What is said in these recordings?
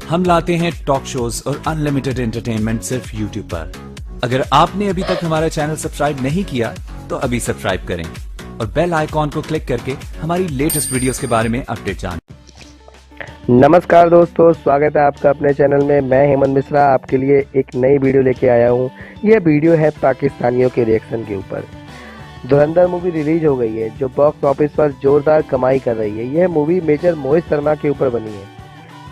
हम लाते हैं talk shows और अनलिमिटेड एंटरटेनमेंट सिर्फ यूट्यूब पर। अगर आपने अभी तक हमारा चैनल सब्सक्राइब नहीं किया तो अभी सब्सक्राइब करें और बेल आइकॉन को क्लिक करके हमारी लेटेस्ट वीडियोस के बारे में अपडेट जानें। नमस्कार दोस्तों, स्वागत है आपका अपने चैनल में। मैं हेमंत मिश्रा आपके लिए एक नई वीडियो लेके आया हूँ। यह वीडियो है पाकिस्तानियों के रिएक्शन के ऊपर। धुरंधर मूवी रिलीज हो गई है जो बॉक्स ऑफिस पर जोरदार कमाई कर रही है। यह मूवी मेजर मोहित शर्मा के ऊपर बनी है।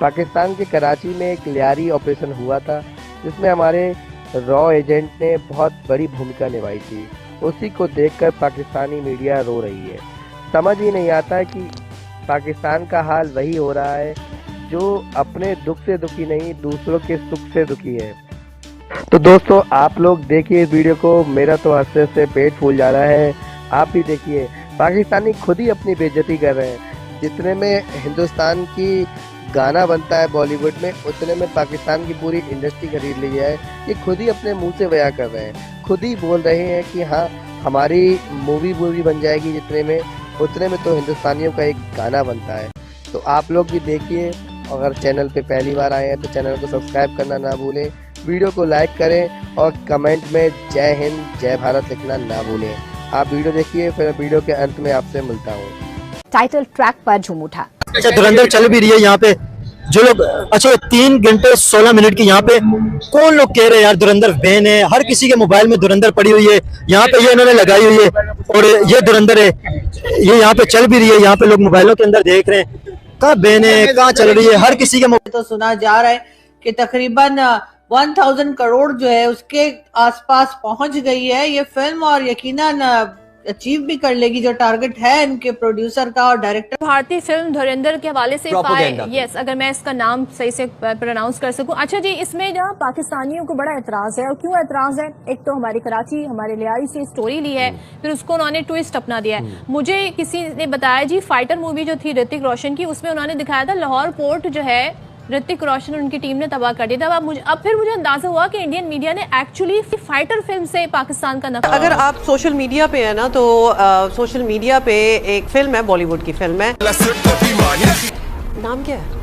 पाकिस्तान के कराची में एक लियारी ऑपरेशन हुआ था जिसमें हमारे रॉ एजेंट ने बहुत बड़ी भूमिका निभाई थी। उसी को देखकर पाकिस्तानी मीडिया रो रही है। समझ ही नहीं आता कि पाकिस्तान का हाल वही हो रहा है जो अपने दुख से दुखी नहीं, दूसरों के सुख से दुखी है। तो दोस्तों आप लोग देखिए इस वीडियो को। मेरा तो हंसने से पेट फूल जा रहा है, आप भी देखिए। पाकिस्तानी खुद ही अपनी बेइज्जती कर रहे हैं। जितने में हिंदुस्तान की गाना बनता है बॉलीवुड में, उतने में पाकिस्तान की पूरी इंडस्ट्री खरीद ली है। ये खुद ही अपने मुंह से बयां कर रहे हैं, खुद ही बोल रहे हैं कि हाँ हमारी मूवी बन जाएगी जितने में, उतने में तो हिंदुस्तानियों का एक गाना बनता है। तो आप लोग भी देखिए। अगर चैनल पे पहली बार आए हैं तो चैनल को सब्सक्राइब करना ना भूलें, वीडियो को लाइक करें और कमेंट में जय हिंद जय भारत लिखना ना भूलें। आप वीडियो देखिए, फिर वीडियो के अंत में आपसे मिलता हूँ। टाइटल ट्रैक पर झूम उठा। अच्छा, धुरंधर चल भी रही है यहाँ पे जो लोग। अच्छा, 3 घंटे 16 मिनट की यहाँ पे कौन लोग कह रहे हैं यार धुरंधर बैन है। हर किसी के मोबाइल में धुरंधर पड़ी हुई है। यहाँ पे ये इन्होंने लगाई हुई है और ये धुरंधर है, ये यहाँ पे चल भी रही है। यहाँ पे लोग मोबाइलों के अंदर देख रहे हैं कहाँ बैन है, कहाँ चल रही है। हर किसी के तो सुना जा रहा है कि तकरीबन 1000 करोड़ जो है उसके आसपास पहुंच गई है ये फिल्म, और यकीनन अचीव भी कर लेगी जो टारगेट है इनके प्रोड्यूसर का और डायरेक्टर। भारतीय फिल्म धुरंधर के हवाले से यस, अगर मैं इसका नाम सही से प्रोनाउंस कर सकूं। अच्छा जी, इसमें जहाँ पाकिस्तानियों को बड़ा एतराज है, और क्यों एतराज है? एक तो हमारी कराची, हमारे लियारी से स्टोरी ली है, फिर उसको उन्होंने ट्विस्ट अपना दिया है। मुझे किसी ने बताया जी, फाइटर मूवी जो थी ऋतिक रोशन की, उसमें उन्होंने दिखाया था लाहौर पोर्ट जो है ऋतिक रोशन उनकी टीम ने तबाह कर दिया था। अब फिर मुझे अंदाजा हुआ कि इंडियन मीडिया ने एक्चुअली फाइटर फिल्म से पाकिस्तान का नफा। अगर आप सोशल मीडिया पे है ना, तो सोशल मीडिया पे एक फिल्म है, बॉलीवुड की फिल्म है, नाम क्या है?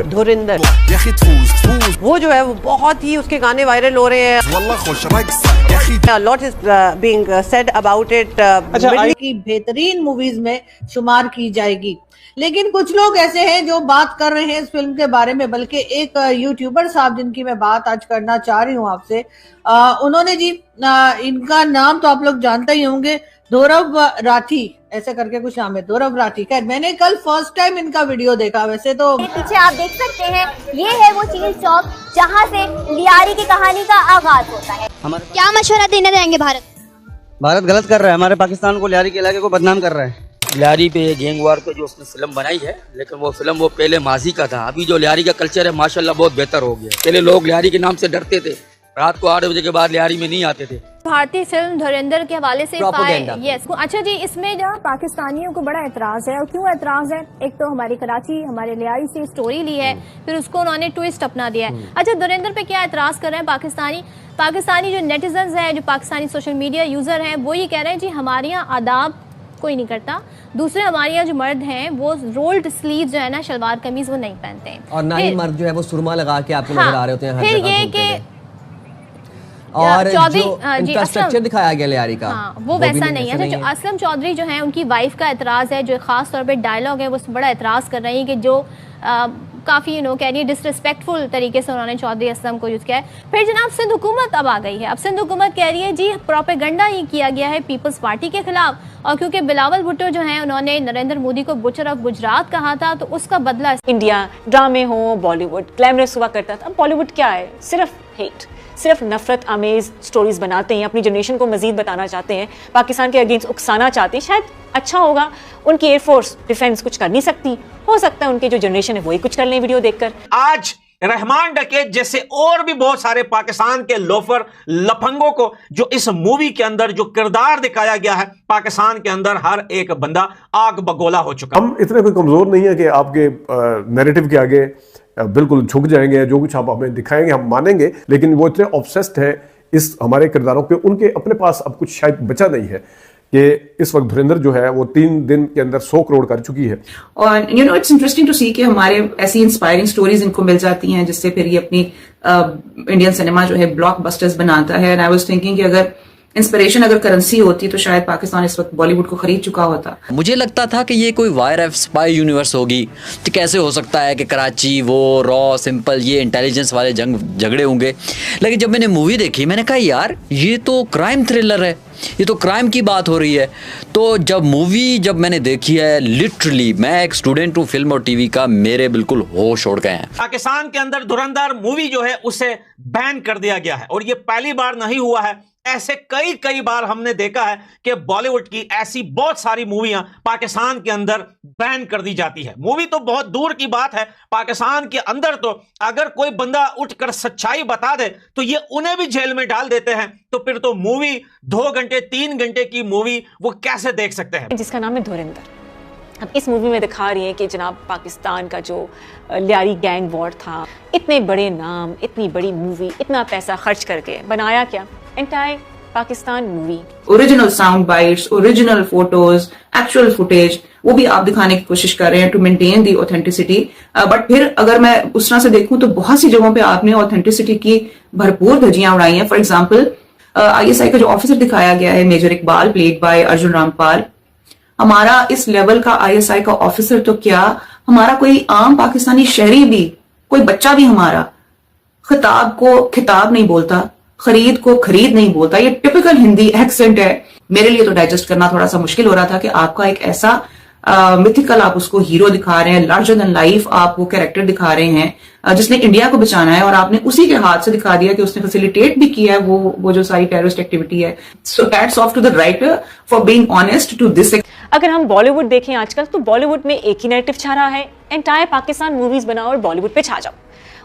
धुरंधर। वो जो है वो बहुत ही, उसके गाने वायरल हो रहे हैं। Lot is being said about it. की बेहतरीन मूवीज में शुमार की जाएगी। लेकिन कुछ लोग ऐसे हैं जो बात कर रहे हैं इस फिल्म के बारे में, बल्कि एक यूट्यूबर साहब जिनकी मैं बात आज करना चाह रही हूँ आपसे, उन्होंने जी इनका नाम तो आप लोग जानते ही होंगे, धोरव राठी ऐसे करके कुछ नाम है, धोरव राठी। खैर मैंने कल फर्स्ट टाइम इनका वीडियो देखा। वैसे तो पीछे आप देख सकते हैं, ये है वो चील चौक जहाँ से लियारी की कहानी का आगाज होता है। क्या मशवरा देना चाहेंगे? भारत गलत कर रहा है, हमारे पाकिस्तान को, लियारी के इलाके को बदनाम कर रहा है। लियारी पे गैंग वार पे जो उसने फिल्म बनाई है, लेकिन वो फिल्म वो पहले माजी का था। अभी जो लियारी का कल्चर है माशाल्लाह बहुत बेहतर हो गया। पहले लोग लियारी के नाम से डरते थे, रात को 8 बजे के बाद लियारी में नहीं आते थे। भारतीय फिल्म धुरंधर के हवाले से यस। अच्छा जी, इसमें जहाँ पाकिस्तानियों को बड़ा एतराज है, और क्यों एतराज है? एक तो हमारी कराची, हमारे लियारी से स्टोरी ली है, फिर उसको उन्होंने ट्विस्ट अपना दिया है। अच्छा, धुरंधर पे क्या एतराज कर रहे हैं पाकिस्तानी जो नेटिजन्स हैं, जो पाकिस्तानी सोशल मीडिया यूजर हैं, वो ये कह रहे हैं जी हमारे यहाँ आदाब कोई नहीं करता। दूसरे हमारे यहाँ जो मर्द हैं वो रोल्ड स्लीव जो है ना, शलवार कमीज वो नहीं पहनते हैं, और ना ही मर्द जो है वो सुरमा लगा के आपको नजर आ रहे होते हैं। फिर ये कि और जो इंफ्रास्ट्रक्चर दिखाया गया लियारी का, वो वैसा नहीं है। जो असलम चौधरी जो है उनकी वाइफ का एतराज है, जो खास तौर पे डायलॉग है वो बड़ा एतराज कर रही है कि जो काफी कह रही है डिसरिस्पेक्टफुल तरीके से उन्होंने चौधरी असलम को यूज किया है। फिर जनाब सिंध हुकूमत अब आ गई है। अब सिंध हुकूमत कह रही है जी प्रोपेगेंडा ही किया गया है पीपल्स पार्टी के खिलाफ, और क्योंकि बिलावल भुट्टो जो हैं उन्होंने नरेंद्र मोदी को बुचर ऑफ गुजरात कहा था, तो उसका बदला इंडिया ड्रामे हो, बॉलीवुड ग्लैमरस हुआ करता था। बॉलीवुड क्या है? सिर्फ हेट, सिर्फ नफरत आमेज स्टोरीज बनाते हैं, अपनी जनरेशन को मजीद बताना चाहते हैं, पाकिस्तान के अगेंस्ट उकसाना चाहते हैं। शायद अच्छा होगा, उनकी एयरफोर्स डिफेंस कुछ कर नहीं सकती, हो सकता है उनकी जो जनरेशन है वही कुछ कर लें वीडियो देखकर। आज रहमान डकैत जैसे और भी बहुत सारे पाकिस्तान के लोफर लफंगों को जो इस मूवी के अंदर जो किरदार दिखाया गया है, पाकिस्तान के अंदर हर एक बंदा आग बगोला हो चुका। हम इतने कोई कमजोर नहीं है कि आपके नैरेटिव के आगे बिल्कुल झुक जाएंगे, जो कुछ आप हमें दिखाएंगे हम मानेंगे, लेकिन वो इतने ऑब्सेस्ड है इस हमारे किरदारों पे, उनके अपने पास अब कुछ शायद बचा नहीं है कि इस वक्त धुरंधर जो है वो 3 दिन के अंदर 100 करोड़ कर चुकी है। और इट्स इंटरेस्टिंग टू सी कि हमारे ऐसी इंस्पायरिंग स्टोरीज इनको मिल जाती हैं जिससे फिर ये अपनी इंडियन सिनेमा जो है ब्लॉकबस्टर्स बनाता है। एंड आई वाज थिंकिंग कि अगर इंस्पिरेशन अगर करेंसी होती तो शायद पाकिस्तान इस वक्त बॉलीवुड को खरीद चुका होता। मुझे लगता था कि ये कोई वायर ऑफ स्पाई यूनिवर्स होगी, तो कैसे हो सकता है कि कराची वो रॉ सिंपल ये इंटेलिजेंस वाले झगड़े होंगे। लेकिन जब मैंने मूवी देखी मैंने कहा यार ये तो क्राइम थ्रिलर है, ये तो क्राइम की बात हो रही है। तो जब मैंने देखी है लिटरली मैं एक स्टूडेंट हूँ फिल्म और टीवी का, मेरे बिल्कुल होश उड़ गए हैं। पाकिस्तान के अंदर धुरंधर मूवी जो है उसे बैन कर दिया गया है और ये पहली बार नहीं हुआ है, ऐसे कई बार हमने देखा है कि बॉलीवुड की ऐसी बहुत सारी मूवियां पाकिस्तान के अंदर बैन कर दी जाती है। मूवी तो बहुत दूर की बात है, पाकिस्तान के अंदर तो अगर कोई बंदा उठकर सच्चाई बता दे तो ये उन्हें भी जेल में डाल देते हैं। तो फिर तो मूवी 2 घंटे 3 घंटे की मूवी वो कैसे देख सकते हैं, जिसका नाम है धुरंधर। अब इस मूवी में दिखा रही है कि जनाब पाकिस्तान का जो लियारी गैंग वॉर था, इतने बड़े नाम, इतनी बड़ी मूवी, इतना पैसा खर्च करके बनाया क्या, entire Pakistan movie, original sound bites, original photos, actual footage, वो भी आप दिखाने की कोशिश कर रहे हैं to maintain the authenticity. But फिर अगर मैं उस तरह से देखूं तो बहुत सी जगहों पे आपने ऑथेंटिसिटी की भरपूर धज्जियां उड़ाई हैं। फॉर एग्जाम्पल ISI का जो ऑफिसर दिखाया गया है major Iqbal played by Arjun Rampal, हमारा इस लेवल का ISI का ऑफिसर तो क्या, हमारा कोई आम पाकिस्तानी शहरी भी, कोई बच्चा भी हमारा खिताब को खिताब नहीं बोलता, खरीद को खरीद नहीं बोलता। ये टिपिकल हिंदी एक्सेंट है। मेरे लिए तो डाइजेस्ट करना थोड़ा सा मुश्किल हो रहा था कि आपका एक ऐसा मिथिकल आप उसको हीरो दिखा रहे हैं, लार्जर देन लाइफ आप वो कैरेक्टर दिखा रहे हैं जिसने इंडिया को बचाना है, और आपने उसी के हाथ से दिखा दिया कि उसने फैसिलिटेट भी किया है वो जो सारी टेररिस्ट एक्टिविटी है। So hats off to the writer for being honest to this. अगर हम बॉलीवुड देखें आजकल तो बॉलीवुड में एक ही नैरेटिव छा रहा है, एंटायर पाकिस्तान मूवीज बनाओ और बॉलीवुड पे छा जाओ।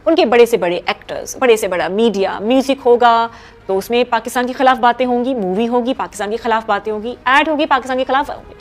उनके बड़े से बड़े एक्टर्स, बड़े से बड़ा मीडिया, म्यूजिक होगा तो उसमें पाकिस्तान के खिलाफ बातें होंगी, मूवी होगी पाकिस्तान के खिलाफ बातें होंगी, ऐड होगी पाकिस्तान के खिलाफ होंगी।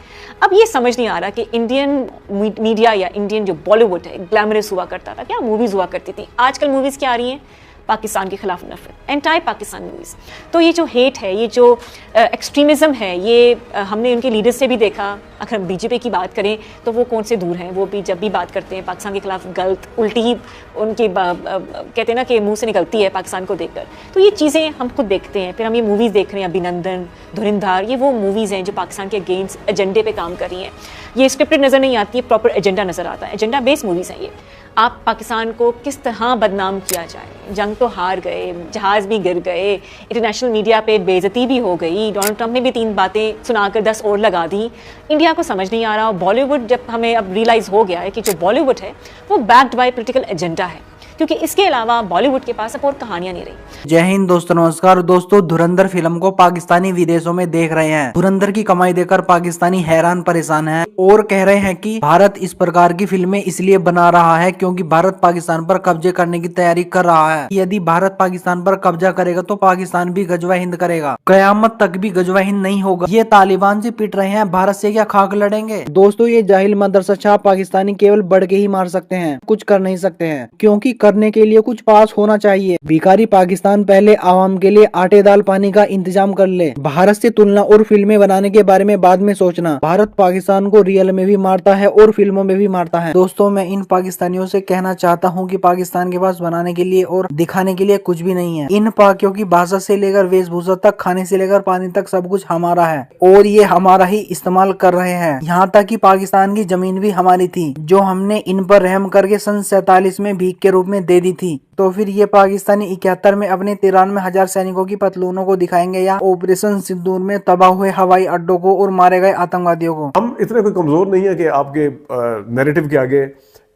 अब ये समझ नहीं आ रहा कि इंडियन मीडिया या इंडियन जो बॉलीवुड है ग्लैमरस हुआ करता था, क्या मूवीज हुआ करती थी, आजकल मूवीज क्या आ रही हैं पाकिस्तान के खिलाफ नफरत, एंटायर पाकिस्तान मूवीज। तो ये जो हेट है, ये जो एक्सट्रीमिज्म है, ये हमने उनके लीडर्स से भी देखा। अगर हम बीजेपी की बात करें तो वो कौन से दूर हैं, वो भी जब भी बात करते हैं पाकिस्तान के खिलाफ गलत उल्टी ही उनकी कहते हैं ना कि मुंह से निकलती है पाकिस्तान को देखकर। तो ये चीज़ें हम खुद देखते हैं, फिर हम ये मूवीज़ देख रहे हैं, अभिनंदन, धुरंधर, ये वो मूवीज़ हैं जो पाकिस्तान के अगेंस्ट एजेंडे पे काम कर रही हैं। ये स्क्रिप्टेड नज़र नहीं आती है, प्रॉपर एजेंडा नज़र आता है, एजेंडा बेस्ड मूवीज़ हैं ये। आप पाकिस्तान को किस तरह बदनाम किया जाए, जंग तो हार गए, जहाज़ भी गिर गए, इंटरनेशनल मीडिया पे बेइज्जती भी हो गई, डोनाल्ड ट्रंप ने भी 3 बातें सुनाकर 10 और लगा दी। इंडिया को समझ नहीं आ रहा। बॉलीवुड जब हमें अब रियलाइज़ हो गया है कि जो बॉलीवुड है वो बैक्ड बाय पॉलिटिकल एजेंडा है, क्योंकि इसके अलावा बॉलीवुड के पास अब और कहानियां नहीं रही। जय हिंद दोस्तों, नमस्कार दोस्तों। धुरंधर फिल्म को पाकिस्तानी विदेशों में देख रहे हैं। धुरंधर की कमाई देखकर पाकिस्तानी हैरान परेशान हैं और कह रहे हैं कि भारत इस प्रकार की फिल्में इसलिए बना रहा है क्योंकि भारत पाकिस्तान पर कब्जे करने की तैयारी कर रहा है। यदि भारत पाकिस्तान पर कब्जा करेगा तो पाकिस्तान भी गजवा हिंद करेगा, कयामत तक भी गजवा हिंद नहीं होगा। ये तालिबान से पिट रहे हैं, भारत से क्या खाक लड़ेंगे। दोस्तों ये जाहिल मदरसा छाप पाकिस्तानी केवल बढ़ के ही मार सकते हैं, कुछ कर नहीं सकते हैं, क्योंकि करने के लिए कुछ पास होना चाहिए। भिखारी पाकिस्तान पहले आवाम के लिए आटे दाल पानी का इंतजाम कर ले। भारत से तुलना और फिल्में बनाने के बारे में बाद में सोचना। भारत पाकिस्तान को रियल में भी मारता है और फिल्मों में भी मारता है। दोस्तों मैं इन पाकिस्तानियों से कहना चाहता हूँ कि पाकिस्तान के पास बनाने के लिए और दिखाने के लिए कुछ भी नहीं है। इन पाकियों की भाषा से लेकर वेशभूषा तक, खाने से लेकर पानी तक सब कुछ हमारा है और ये हमारा ही इस्तेमाल कर रहे हैं। यहाँ तक कि पाकिस्तान की जमीन भी हमारी थी जो हमने इन पर रहम करके सन 47 में भीख के रूप में दे दी थी। तो फिर ये पाकिस्तानी 71 में अपने 93,000 सैनिकों की पतलूनों को दिखाएंगे या ऑपरेशन सिंदूर में तबाह हुए हवाई अड्डों को और मारे गए आतंकवादियों को। हम इतने कोई कमजोर नहीं है कि आपके नैरेटिव के आगे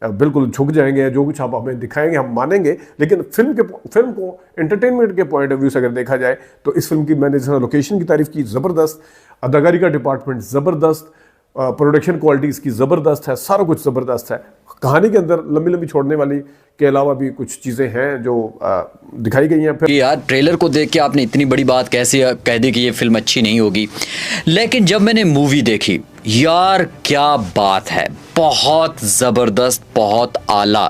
बिल्कुल झुक जाएंगे, जो कुछ आप हमें दिखाएंगे हम मानेंगे। लेकिन फिल्म को एंटरटेनमेंट के पॉइंट ऑफ व्यू से अगर देखा जाए तो इस फिल्म की मैंने जैसे लोकेशन की तारीफ की, ज़बरदस्त, अदाकारी का डिपार्टमेंट ज़बरदस्त, प्रोडक्शन क्वालिटी इसकी ज़बरदस्त है, सारा कुछ ज़बरदस्त है। कहानी के अंदर लंबी लंबी छोड़ने वाली के अलावा भी कुछ चीज़ें हैं जो दिखाई गई हैं। फिर यार ट्रेलर को देख के आपने इतनी बड़ी बात कैसे कह दी कि ये फिल्म अच्छी नहीं होगी, लेकिन जब मैंने मूवी देखी यार क्या बात है, बहुत ज़बरदस्त, बहुत आला।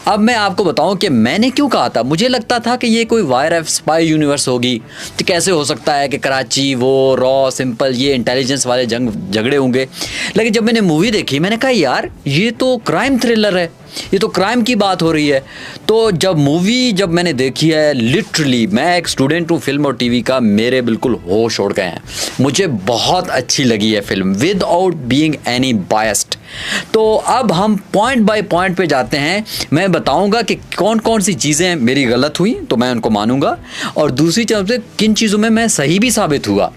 अब मैं आपको बताऊं कि मैंने क्यों कहा था, मुझे लगता था कि ये कोई वायर स्पाई यूनिवर्स होगी, तो कैसे हो सकता है कि कराची, वो रॉ, सिंपल, ये इंटेलिजेंस वाले झगड़े होंगे। लेकिन जब मैंने मूवी देखी मैंने कहा यार ये तो क्राइम थ्रिलर है, ये तो क्राइम की बात हो रही है। तो जब मैंने देखी है, लिटरली मैं एक स्टूडेंट हूँ फिल्म और टीवी का, मेरे बिल्कुल होश उड़ गए हैं। मुझे बहुत अच्छी लगी है film without being any biased. तो अब हम पॉइंट बाय पॉइंट पे जाते हैं। मैं बताऊंगा कि कौन कौन सी चीज़ें मेरी गलत हुई तो मैं उनको मानूंगा, और दूसरी तरफ से किन चीज़ों में मैं सही भी साबित हुआ।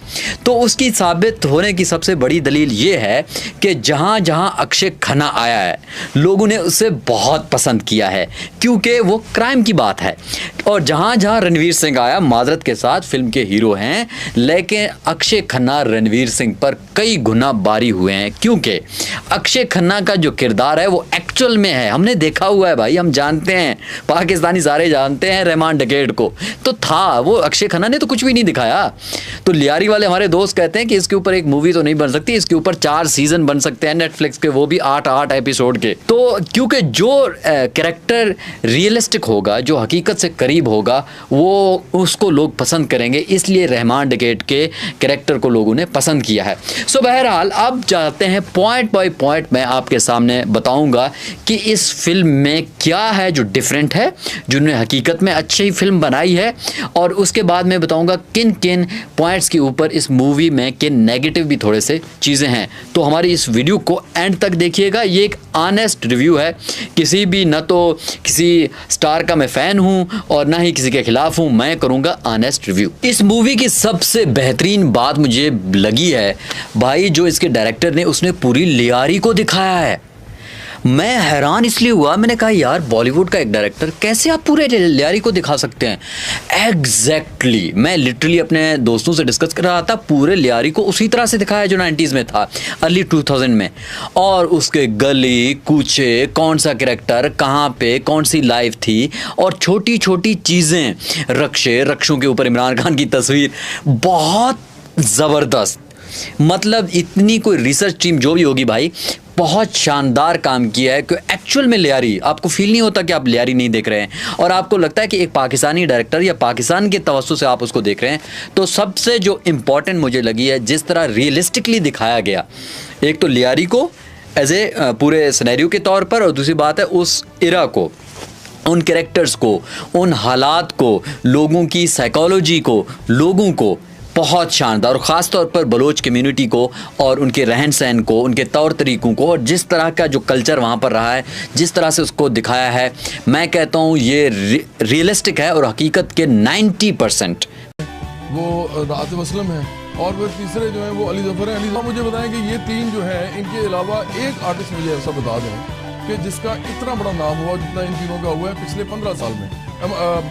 तो उसकी साबित होने की सबसे बड़ी दलील ये है कि जहाँ जहाँ अक्षय खन्ना आया है लोगों ने उसे बहुत पसंद किया है, क्योंकि वो क्राइम की बात है। और जहाँ जहाँ रणवीर सिंह आया, माजरत के साथ फिल्म के हीरो हैं, लेकिन अक्षय खन्ना रणवीर सिंह पर कई गुना बारी हुए हैं, क्योंकि अक्षय खन्ना का जो किरदार है वो एक्चुअल में है, हमने देखा हुआ है भाई, हम जानते हैं, पाकिस्तानी सारे जानते हैं रहमान डकैत को, तो था वो अक्षय खन्ना ने तो कुछ भी नहीं दिखाया। तो लियारी वाले हमारे दोस्त कहते हैं कि इसके ऊपर एक मूवी तो नहीं बन सकती, इसके ऊपर 4 सीजन बन सकते हैं नेटफ्लिक्स के, वो भी 8 एपिसोड के। तो क्योंकि जो कैरेक्टर रियलिस्टिक होगा, जो हकीकत से करीब होगा, वो उसको लोग पसंद करेंगे, इसलिए रहमान डकैत के कैरेक्टर को लोगों ने पसंद किया है। सो बहरहाल अब जाते हैं पॉइंट बाय पॉइंट, मैं आपके सामने बताऊंगा कि इस फिल्म में क्या है जो डिफरेंट है, जिन्होंने हकीकत में अच्छी फिल्म बनाई है, और उसके बाद मैं बताऊंगा किन किन पॉइंट्स के ऊपर इस मूवी में के नेगेटिव भी थोड़े से चीज़ें हैं। तो हमारी इस वीडियो को एंड तक देखिएगा, ये एक ऑनेस्ट रिव्यू है, किसी भी न तो किसी स्टार का मैं फ़ैन हूँ और ना ही किसी के खिलाफ हूँ, मैं करूँगा ऑनेस्ट रिव्यू। इस मूवी की सबसे बेहतरीन बात मुझे लगी है भाई, जो इसके डायरेक्टर ने, उसने पूरी लियारी को दिखाया है। मैं हैरान इसलिए हुआ, मैंने कहा यार बॉलीवुड का एक डायरेक्टर, कैसे आप पूरे लियारी को दिखा सकते हैं। एग्जैक्टली मैं लिटरली अपने दोस्तों से डिस्कस कर रहा था, पूरे लियारी को उसी तरह से दिखाया जो 90s में था, अर्ली 2000 में, और उसके गली कूचे, कौन सा कैरेक्टर कहाँ पे, कौन सी लाइफ थी, और छोटी छोटी चीज़ें, रक्षों के ऊपर इमरान खान की तस्वीर, बहुत ज़बरदस्त। मतलब इतनी कोई रिसर्च टीम जो भी होगी भाई, बहुत शानदार काम किया है कि एक्चुअल में लियारी, आपको फील नहीं होता कि आप लियारी नहीं देख रहे हैं, और आपको लगता है कि एक पाकिस्तानी डायरेक्टर या पाकिस्तान के तवज्जो से आप उसको देख रहे हैं। तो सबसे जो इम्पॉर्टेंट मुझे लगी है जिस तरह रियलिस्टिकली दिखाया गया, एक तो लियारी को एज ए पूरे सिनेरियो के तौर पर, और दूसरी बात है उस इरा को, उन कैरेक्टर्स को, उन हालात को, लोगों की साइकोलॉजी को, लोगों को बहुत शानदार, और ख़ास तौर पर बलोच कम्युनिटी को और उनके रहन सहन को, उनके तौर तरीक़ों को, और जिस तरह का जो कल्चर वहाँ पर रहा है, जिस तरह से उसको दिखाया है, मैं कहता हूँ ये रियलिस्टिक है और हकीकत के 90%। वो आतिफ असलम है और वो तीसरे जो है वो अली जफर है। अली जफर मुझे बताएं कि ये 3 जो है, इनके अलावा एक आर्टिस्ट मुझे ऐसा बता दें कि जिसका इतना बड़ा नाम हुआ जितना इन तीनों का हुआ है पिछले 15 साल में,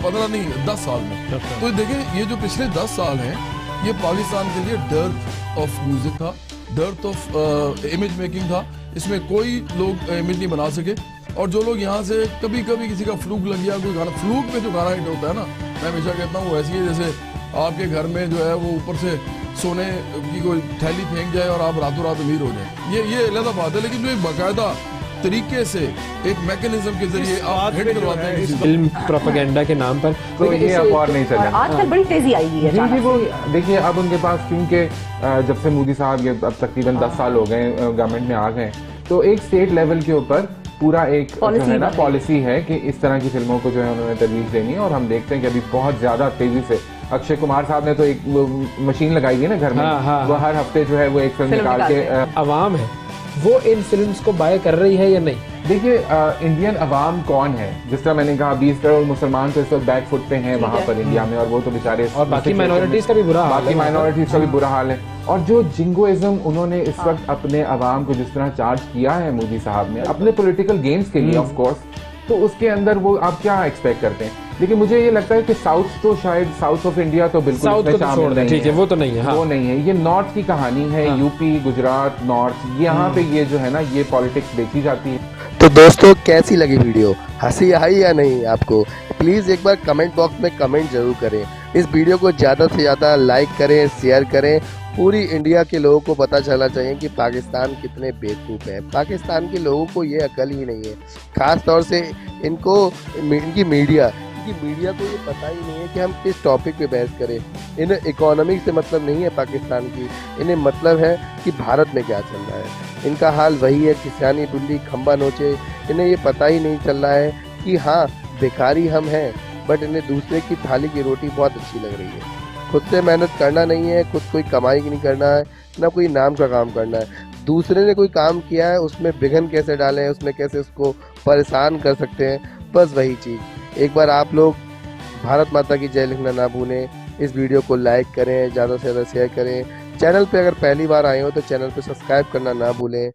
15 नहीं 10 साल में। तो देखें, ये जो पिछले 10 साल हैं, ये पाकिस्तान के लिए डर्थ ऑफ म्यूजिक था, डर्थ ऑफ इमेज मेकिंग था। इसमें कोई लोग इमेज नहीं बना सके, और जो लोग यहाँ से कभी कभी किसी का फ्लूक लग गया, कोई गाना, फ्लूक में जो गाना हिट होता है ना, मैं हमेशा कहता हूँ वैसे ही जैसे आपके घर में जो है वो ऊपर से सोने की कोई थैली फेंक जाए और आप रातों रात अमीर हो जाए, ये अलग बात है। लेकिन जो एक बाकायदा तरीके से एक मैकेनिज्म के जरिए आप हिट करवाते हैं फिल्म प्रोपेगेंडा के नाम पर, तो ये अब और नहीं चलेगा। आजकल बड़ी तेजी आई है जी, वो देखिए अब उनके पास, क्योंकि जब से मोदी साहब ये अब तकरीबन 10 साल हो गए गवर्नमेंट में आ गए, तो एक स्टेट लेवल के ऊपर पूरा एक जो है ना पॉलिसी है कि इस तरह की फिल्मों को जो है उन्होंने तरजीह देनी है। और हम देखते हैं कि अभी बहुत ज्यादा तेजी से अक्षय कुमार साहब ने तो एक मशीन लगाई है ना घर में, वो हर हफ्ते जो है वो एक फिल्म निकाल के, अवाम है वो इन फिल्म्स को बाय कर रही है या नहीं। देखिए इंडियन अवाम कौन है, जिस तरह मैंने कहा 20 करोड़ मुसलमान तो इस वक्त बैक फुट पे हैं वहाँ पर इंडिया में, और वो तो बेचारे, और बाकी माइनॉरिटीज का भी बुरा हाल है, बाकी माइनॉरिटीज का भी बुरा हाल है। और जो जिंगोइज्म उन्होंने इस वक्त अपने अवाम को जिस तरह चार्ज किया है मोदी साहब ने अपने पॉलिटिकल गेम्स के लिए, ऑफ कोर्स, तो उसके अंदर वो आप क्या एक्सपेक्ट करते हैं। लेकिन मुझे ये लगता है कि साउथ तो शायद, साउथ ऑफ इंडिया तो बिल्कुल शामिल नहीं है, ठीक है, वो तो नहीं है, हाँ। वो नहीं है, ये नॉर्थ की कहानी है, हाँ। यूपी, गुजरात, नॉर्थ, यहाँ पे ये जो है ना ये पॉलिटिक्स देखी जाती है। तो दोस्तों कैसी लगी वीडियो, हंसी आई या नहीं आपको, प्लीज़ एक बार कमेंट बॉक्स में कमेंट जरूर करें। इस वीडियो को ज़्यादा से ज़्यादा लाइक करें, शेयर करें पूरी इंडिया के लोगों को पता चलना चाहिए कि पाकिस्तान कितने बेवकूफ़ है। पाकिस्तान के लोगों को ये अकल ही नहीं है, ख़ास तौर से इनकी मीडिया को ये पता ही नहीं है कि हम किस टॉपिक पे बहस करें। इन्हें इकोनॉमी से मतलब नहीं है पाकिस्तान की, इन्हें मतलब है कि भारत में क्या चल रहा है। इनका हाल वही है कि सियानी बिल्ली खंबा नोचे। इन्हें ये पता ही नहीं चल रहा है कि हाँ बेकारी हम हैं, बट इन्हें दूसरे की थाली की रोटी बहुत अच्छी लग रही है। खुद से मेहनत करना नहीं है, खुद कोई कमाई नहीं करना है, ना कोई नाम का काम करना है। दूसरे ने कोई काम किया है उसमें विघन कैसे डालें, उसमें कैसे उसको परेशान कर सकते हैं, बस वही चीज़। एक बार आप लोग भारत माता की जय लिखना ना भूलें। इस वीडियो को लाइक करें, ज़्यादा से ज़्यादा शेयर करें। चैनल पे अगर पहली बार आए हो तो चैनल पे सब्सक्राइब करना ना भूलें।